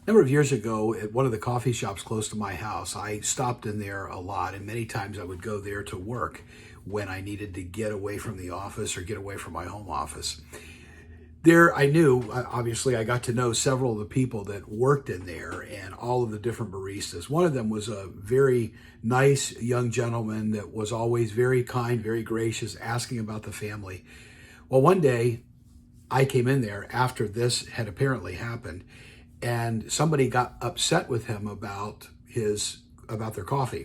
A number of years ago, at one of the coffee shops close to my house, I stopped in there a lot, and many times I would go there to work when I needed to get away from the office or get away from my home office. There, I knew, obviously, I got to know several of the people that worked in there and all of the different baristas. One of them was a very nice young gentleman that was always very kind, very gracious, asking about the family. Well, one day I came in there after this had apparently happened, and somebody got upset with him about their coffee.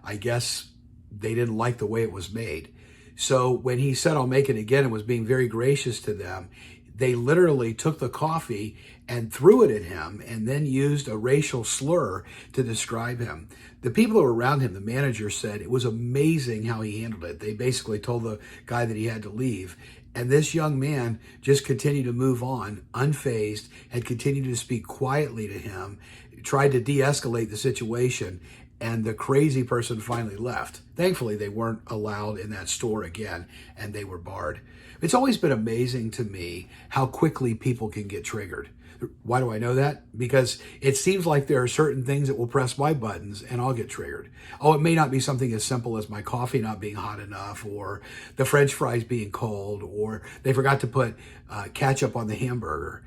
I guess they didn't like the way it was made. So when he said, "I'll make it again," and was being very gracious to them, they literally took the coffee and threw it at him and then used a racial slur to describe him. The people who were around him, the manager, said it was amazing how he handled it. They basically told the guy that he had to leave. And this young man just continued to move on, unfazed, had continued to speak quietly to him, tried to de-escalate the situation, and the crazy person finally left. Thankfully, they weren't allowed in that store again, and they were barred. It's always been amazing to me how quickly people can get triggered. Why do I know that? Because it seems like there are certain things that will press my buttons and I'll get triggered. Oh, it may not be something as simple as my coffee not being hot enough, or the French fries being cold, or they forgot to put ketchup on the hamburger.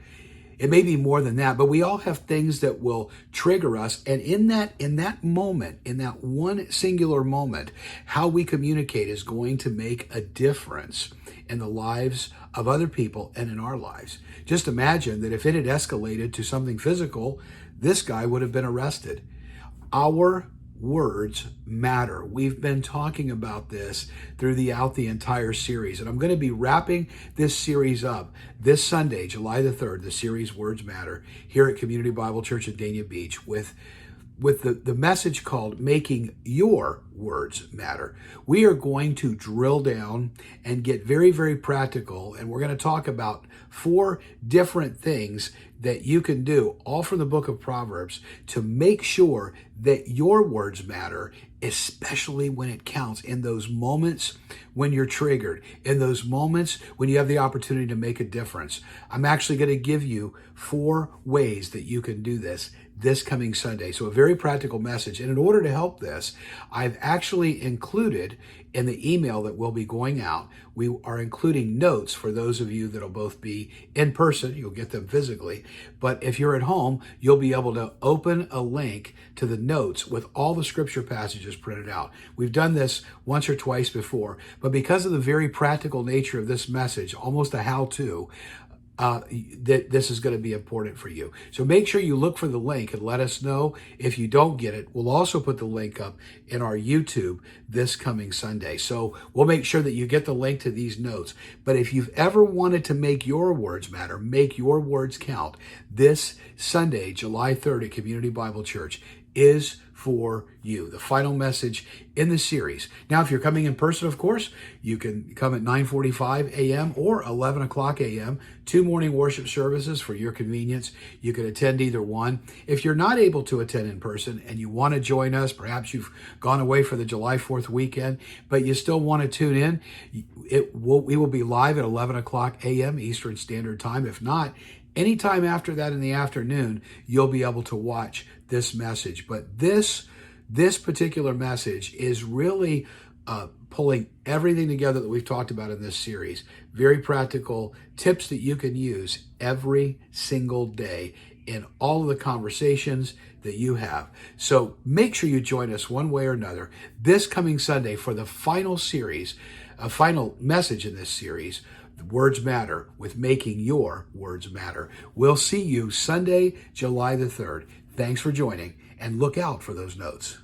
It may be more than that, but we all have things that will trigger us. And in that moment, in that one singular moment, how we communicate is going to make a difference in the lives of other people and in our lives. Just imagine that if it had escalated to something physical, this guy would have been arrested. Our words matter. We've been talking about this throughout the entire series, and I'm going to be wrapping this series up this Sunday, July the 3rd, the series Words Matter, here at Community Bible Church at Dania Beach with the message called Making Your Words Matter. We are going to drill down and get very, very practical, and we're going to talk about 4 different things that you can do, all from the book of Proverbs, to make sure that your words matter, especially when it counts, in those moments when you're triggered, in those moments when you have the opportunity to make a difference. I'm actually going to give you 4 ways that you can do this coming Sunday. So a very practical message. And in order to help this, I've actually included in the email that will be going out, we are including notes for those of you that'll both be in person. You'll get them physically. But if you're at home, you'll be able to open a link to the notes with all the scripture passages printed out. We've done this once or twice before, but because of the very practical nature of this message, almost a how-to, that this is going to be important for you. So make sure you look for the link and let us know if you don't get it. We'll also put the link up in our YouTube this coming Sunday. So we'll make sure that you get the link to these notes. But if you've ever wanted to make your words matter, make your words count, this Sunday, July 3rd at Community Bible Church is for you. The final message in the series. Now, if you're coming in person, of course, you can come at 9:45 a.m. or 11 o'clock a.m. 2 morning worship services for your convenience. You can attend either one. If you're not able to attend in person and you want to join us, perhaps you've gone away for the July 4th weekend, but you still want to tune in, we will be live at 11 o'clock a.m. Eastern Standard Time. If not, anytime after that in the afternoon, you'll be able to watch this message. But this particular message is really pulling everything together that we've talked about in this series. Very practical tips that you can use every single day in all of the conversations that you have. So make sure you join us one way or another this coming Sunday for the final series, a final message in this series, Words Matter, with Making Your Words Matter. We'll see you Sunday, July the 3rd. Thanks for joining, and look out for those notes.